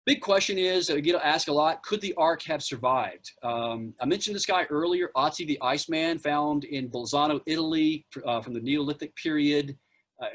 Big question is, I get asked a lot, could the Ark have survived? I mentioned this guy earlier, Otzi the Iceman, found in Bolzano, Italy, from the Neolithic period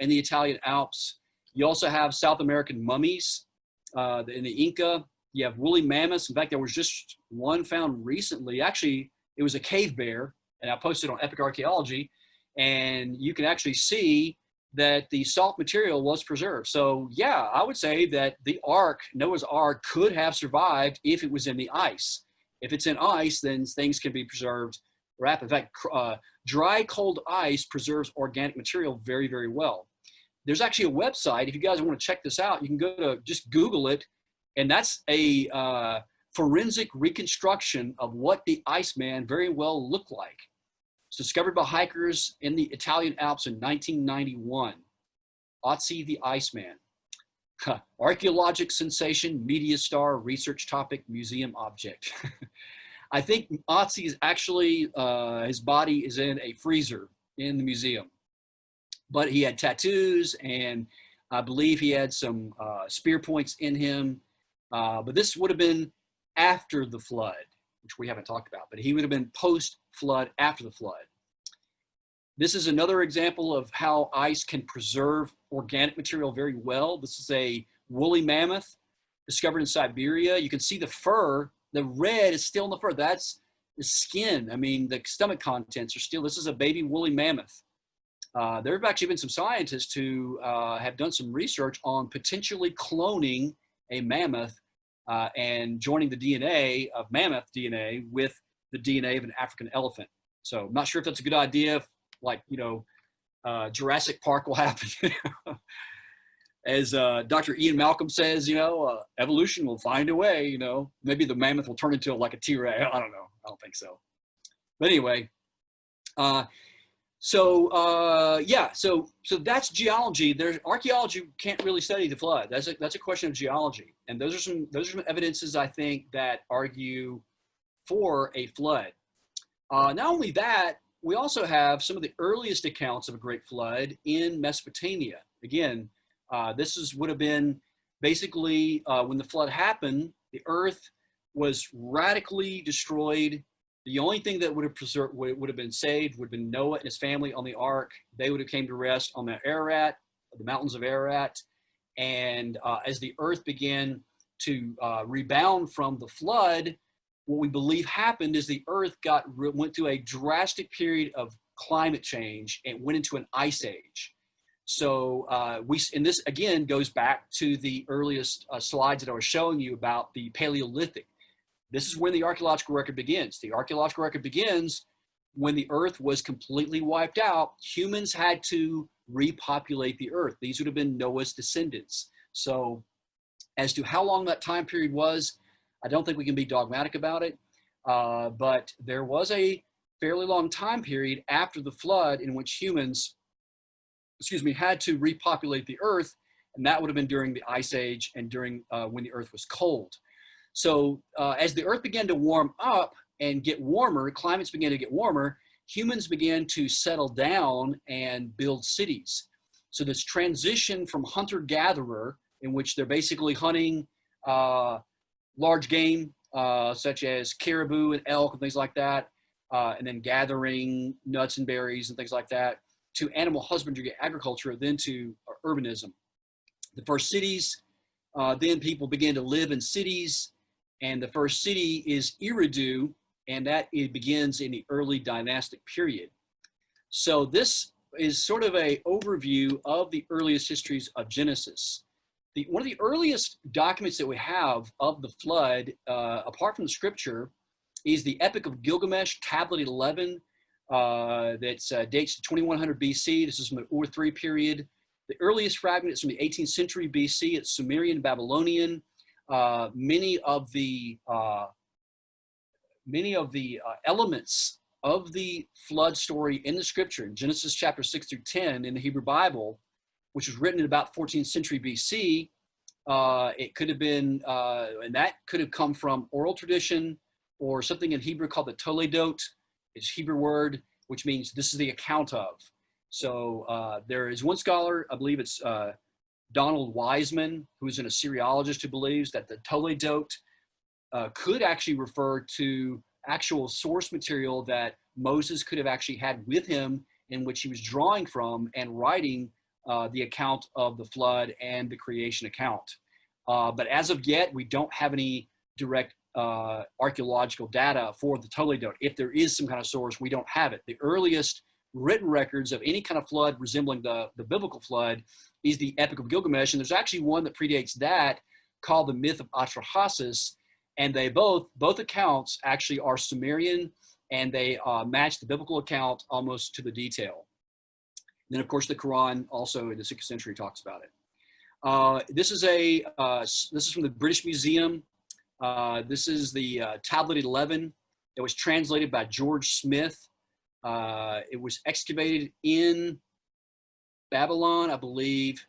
in the Italian Alps. You also have South American mummies in the Inca. You have woolly mammoths. In fact, there was just one found recently. Actually, it was a cave bear, and I posted on Epic Archaeology, and you can actually see that the soft material was preserved. So yeah, I would say that the Ark, Noah's Ark, could have survived if it was in the ice. If it's in ice, then things can be preserved rapidly. In fact, dry, cold ice preserves organic material very, very well. There's actually a website, if you guys want to check this out, you can go to, just Google it, and that's a forensic reconstruction of what the Iceman very well looked like. It's discovered by hikers in the Italian Alps in 1991. Otzi the Iceman. Archaeological sensation, media star, research topic, museum object. I think Otzi is actually, his body is in a freezer in the museum. But he had tattoos, and I believe he had some spear points in him. But this would have been after the flood, which we haven't talked about, but he would have been post-flood, after the flood. This is another example of how ice can preserve organic material very well. This is a woolly mammoth discovered in Siberia. You can see the fur, the red is still in the fur. That's the skin. I mean, the stomach contents are still, this is a baby woolly mammoth. There have actually been some scientists who have done some research on potentially cloning a mammoth and joining the DNA of mammoth DNA with the DNA of an African elephant. So I'm not sure if that's a good idea, if, like, you know, Jurassic Park will happen. As Dr. Ian Malcolm says, you know, evolution will find a way, you know, maybe the mammoth will turn into like a T-Rex. I don't know. I don't think so. But anyway, yeah, so that's geology. There's archaeology can't really study the flood. That's a question of geology, and those are some evidences I think that argue for a flood. Not only that, we also have some of the earliest accounts of a great flood in Mesopotamia. Again, would have been basically when the flood happened, the earth was radically destroyed. The only thing that would have been saved would have been Noah and his family on the ark. They would have came to rest on the Ararat, the mountains of Ararat. And as the earth began to rebound from the flood, what we believe happened is the earth went through a drastic period of climate change and went into an ice age. So and this again goes back to the earliest slides that I was showing you about the Paleolithic. This is when the archaeological record begins. The archaeological record begins when the earth was completely wiped out. Humans had to repopulate the earth. These would have been Noah's descendants. So as to how long that time period was, I don't think we can be dogmatic about it. But there was a fairly long time period after the flood in which humans, had to repopulate the earth. And that would have been during the Ice Age and during when the earth was cold. So as the earth began to warm up and get warmer, climates began to get warmer, humans began to settle down and build cities. So this transition from hunter-gatherer, in which they're basically hunting large game, such as caribou and elk and things like that, and then gathering nuts and berries and things like that, to animal husbandry, agriculture, then to urbanism. The first cities, then people began to live in cities. And the first city is ERIDU, and it begins in the early dynastic period. So this is sort of an overview of the earliest histories of Genesis. One of the earliest documents that we have of the flood, apart from the scripture, is the Epic of Gilgamesh, Tablet 11, that dates to 2100 BC. This is from the Ur III period. The earliest fragment is from the 18th century BC. It's Sumerian, Babylonian. Many of the elements of the flood story in the scripture, in Genesis chapter 6 through 10 in the Hebrew Bible, which was written in about 14th century BC, it could have been, and that could have come from oral tradition or something in Hebrew called the Toledot. It's a Hebrew word, which means this is the account of. So there is one scholar, I believe it's Donald Wiseman, who is an Assyriologist who believes that the Toledot could actually refer to actual source material that Moses could have actually had with him, in which he was drawing from and writing the account of the flood and the creation account. But as of yet, we don't have any direct archaeological data for the Toledot. If there is some kind of source, we don't have it. The earliest written records of any kind of flood resembling the biblical flood is the Epic of Gilgamesh, and there's actually one that predates that called the Myth of Atrahasis, and they both accounts actually are Sumerian, and they match the biblical account almost to the detail. And then of course the Quran also in the 6th century talks about it. This is from the British Museum. This is the Tablet 11. It was translated by George Smith. It was excavated in Babylon, I believe,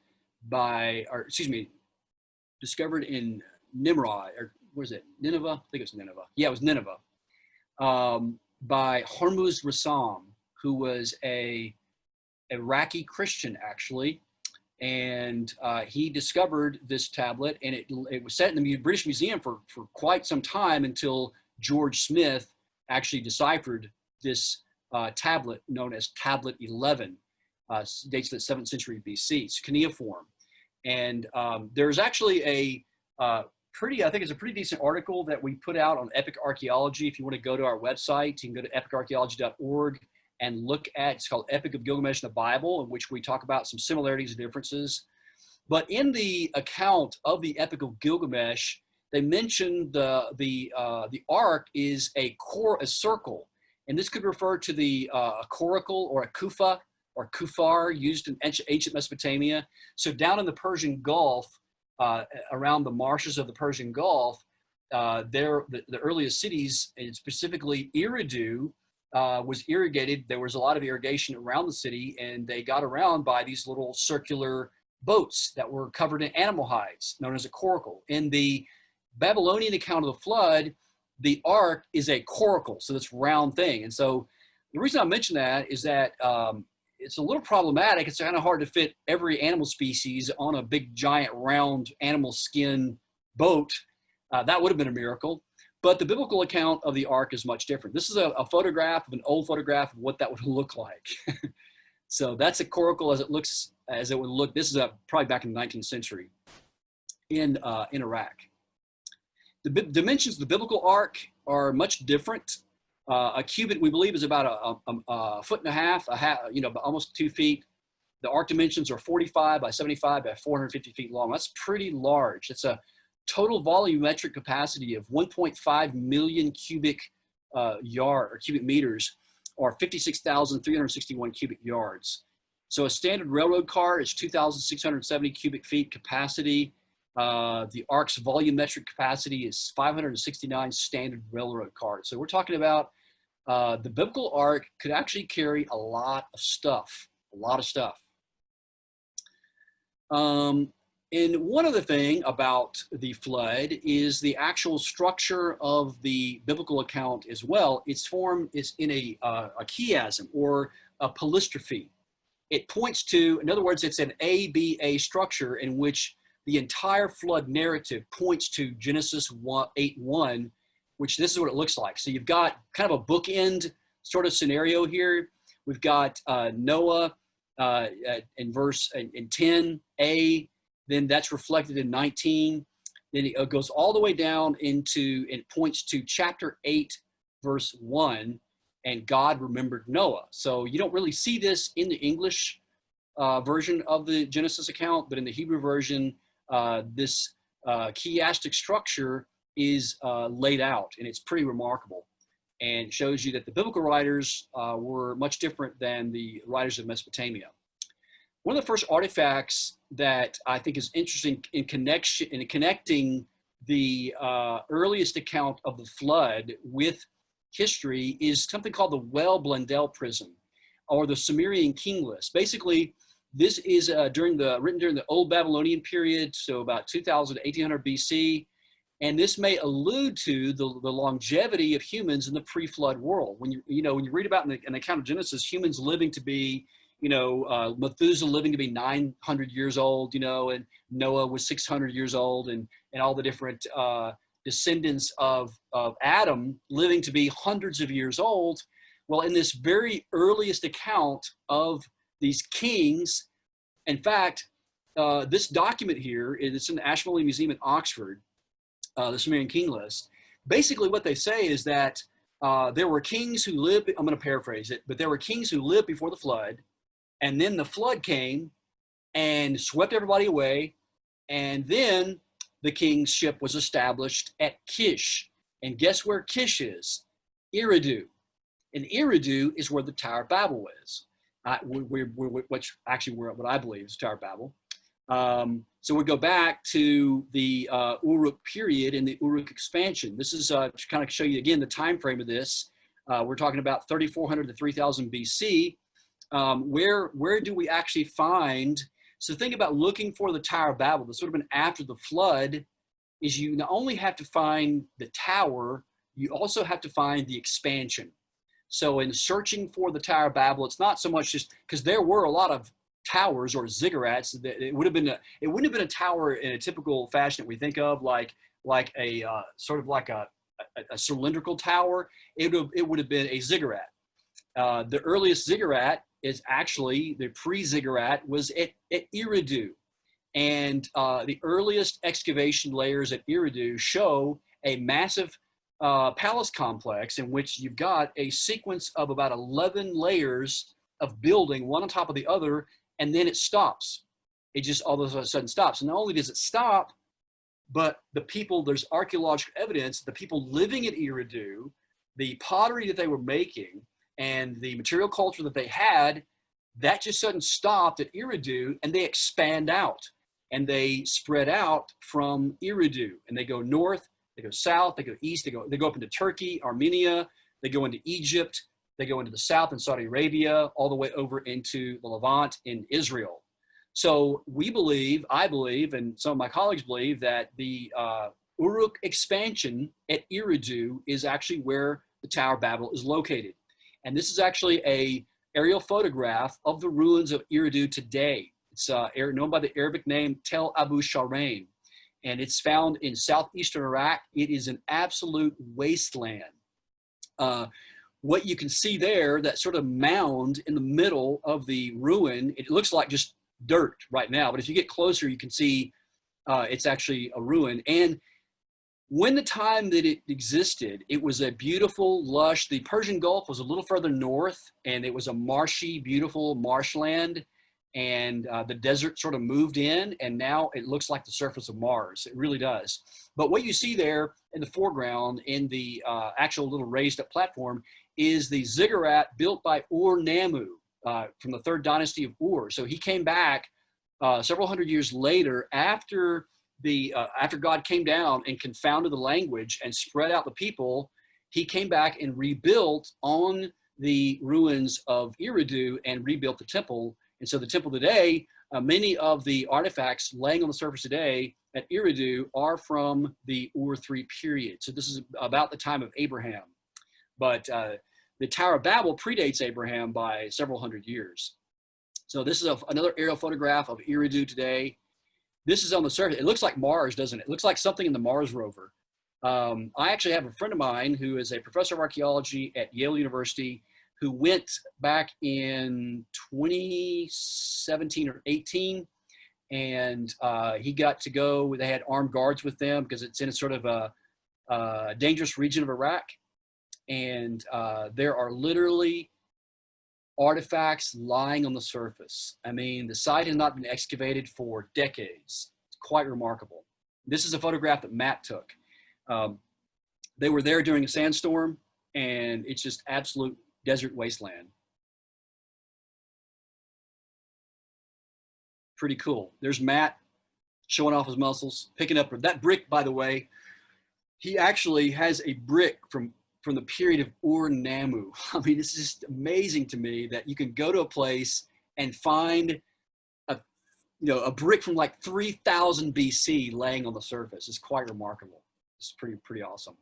discovered in Nimrod, or what is it, Nineveh? I think it was Nineveh. Yeah, it was Nineveh, by Hormuz Rassam, who was a Iraqi Christian, actually. And he discovered this tablet, and it was set in the British Museum for quite some time until George Smith actually deciphered this tablet known as Tablet 11, dates to the 7th century BC. It's cuneiform. And there's actually I think it's a pretty decent article that we put out on Epic Archaeology. If you want to go to our website, you can go to epicarchaeology.org and look at, it's called Epic of Gilgamesh in the Bible, in which we talk about some similarities and differences. But in the account of the Epic of Gilgamesh, they mentioned the ark is a circle. And this could refer to a coracle or a Kuffah or Kuphar used in ancient Mesopotamia. So down in the Persian Gulf, around the marshes of the Persian Gulf, the earliest cities, and specifically ERIDU, was irrigated. There was a lot of irrigation around the city, and they got around by these little circular boats that were covered in animal hides, known as a coracle. In the Babylonian account of the flood, the ark is a coracle, so it's a round thing. And so the reason I mention that is that it's a little problematic. It's kind of hard to fit every animal species on a big, giant, round animal skin boat. That would have been a miracle. But the biblical account of the ark is much different. This is a photograph of an old photograph of what that would look like. So that's a coracle as it would look. This is probably back in the 19th century in Iraq. The dimensions of the biblical ark are much different. A cubit, we believe, is about a foot and a half, almost 2 feet. The ark dimensions are 45 by 75 by 450 feet long. That's pretty large. It's a total volumetric capacity of 1.5 million cubic cubic meters, or 56,361 cubic yards. So a standard railroad car is 2,670 cubic feet capacity. The ark's volumetric capacity is 569 standard railroad cars. So we're talking about the biblical ark could actually carry a lot of stuff, And one other thing about the flood is the actual structure of the biblical account as well. Its form is in a chiasm or a polystrophe. It points to, in other words, it's an ABA structure in which the entire flood narrative points to Genesis 8:1, which this is what it looks like. So you've got kind of a bookend sort of scenario here. We've got Noah in 10a, then that's reflected in 19. Then it goes all the way down into, it points to chapter 8, verse 1, and God remembered Noah. So you don't really see this in the English version of the Genesis account, but in the Hebrew version, this chiastic structure is laid out, and it's pretty remarkable, and shows you that the biblical writers were much different than the writers of Mesopotamia. One of the first artifacts that I think is interesting in connecting the earliest account of the flood with history is something called the WELD-BLUNDELL prism, or the Sumerian king list. Basically, this is written during the Old Babylonian period, so about 2000 to 1800 BC, and this may allude to the longevity of humans in the pre-flood world. When you read about in the account of Genesis, humans living to be Methuselah living to be 900 years old, and Noah was 600 years old, and all the different descendants of Adam living to be hundreds of years old. Well, in this very earliest account of these kings, in fact, this document here, it's in the Ashmolean Museum in Oxford, the Sumerian King List. Basically what they say is that there were kings who lived, I'm going to paraphrase it, but there were kings who lived before the flood, and then the flood came and swept everybody away, and then the king's ship was established at Kish. And guess where Kish is? ERIDU. And ERIDU is where the Tower of Babel is, which actually what I believe is Tower of Babel. So we go back to the Uruk period and the Uruk expansion. This is to kind of show you again the time frame of this. We're talking about 3400 to 3000 BC. Where do we actually find? So think about looking for the Tower of Babel. This would have been after the flood. Is you not only have to find the tower, you also have to find the expansion. So in searching for the Tower of Babel, it's not so much just because there were a lot of towers or ziggurats. It wouldn't have been a tower in a typical fashion that we think of, like a sort of like a cylindrical tower. It would have been a ziggurat. The earliest ziggurat is actually, the pre-ziggurat was at ERIDU. And the earliest excavation layers at ERIDU show a massive palace complex in which you've got a sequence of about 11 layers of building, one on top of the other, and then it stops. It just all of a sudden stops. And not only does it stop, but the people, there's archaeological evidence, the people living at ERIDU, the pottery that they were making, and the material culture that they had, that just suddenly stopped at ERIDU, and they expand out. And they spread out from ERIDU, and they go north, they go south, they go east, they go up into Turkey, Armenia, they go into Egypt, they go into the south in Saudi Arabia, all the way over into the Levant in Israel. So we believe, I believe, and some of my colleagues believe that the Uruk expansion at ERIDU is actually where the Tower of Babel is located. And this is actually a aerial photograph of the ruins of ERIDU today. It's known by the Arabic name Tel Abu Sharain, and it's found in southeastern Iraq. It is an absolute wasteland. What you can see there, that sort of mound in the middle of the ruin, it looks like just dirt right now, but if you get closer, you can see it's actually a ruin. And when the time that it existed, it was a beautiful, lush, the Persian Gulf was a little further north, and it was a marshy, beautiful marshland, and the desert sort of moved in, and now it looks like the surface of Mars. It really does. But what you see there in the foreground in the actual little raised up platform is the ziggurat built by Ur-Nammu from the 3rd dynasty of Ur. So he came back several hundred years later after God came down and confounded the language and spread out the people. He came back and rebuilt on the ruins of ERIDU and rebuilt the temple. And so the temple today, many of the artifacts laying on the surface today at ERIDU are from the Ur III period. So this is about the time of Abraham. But the Tower of Babel predates Abraham by several hundred years. So this is another aerial photograph of ERIDU today. This is on the surface. It looks like Mars, doesn't it? It looks like something in the Mars rover. I actually have a friend of mine who is a professor of archaeology at Yale University who went back in 2017 or 18, and he got to go. They had armed guards with them because it's in a sort of a dangerous region of Iraq, and there are literally artifacts lying on the surface. I mean, the site has not been excavated for decades. It's quite remarkable. This is a photograph that Matt took. They were there during a sandstorm, and it's just absolute desert wasteland. Pretty cool. There's Matt showing off his muscles, picking up that brick, by the way. He actually has a brick from the period of Ur-Nammu. I mean, it's just amazing to me that you can go to a place and find a brick from like 3000 BC laying on the surface. It's quite remarkable. It's pretty awesome.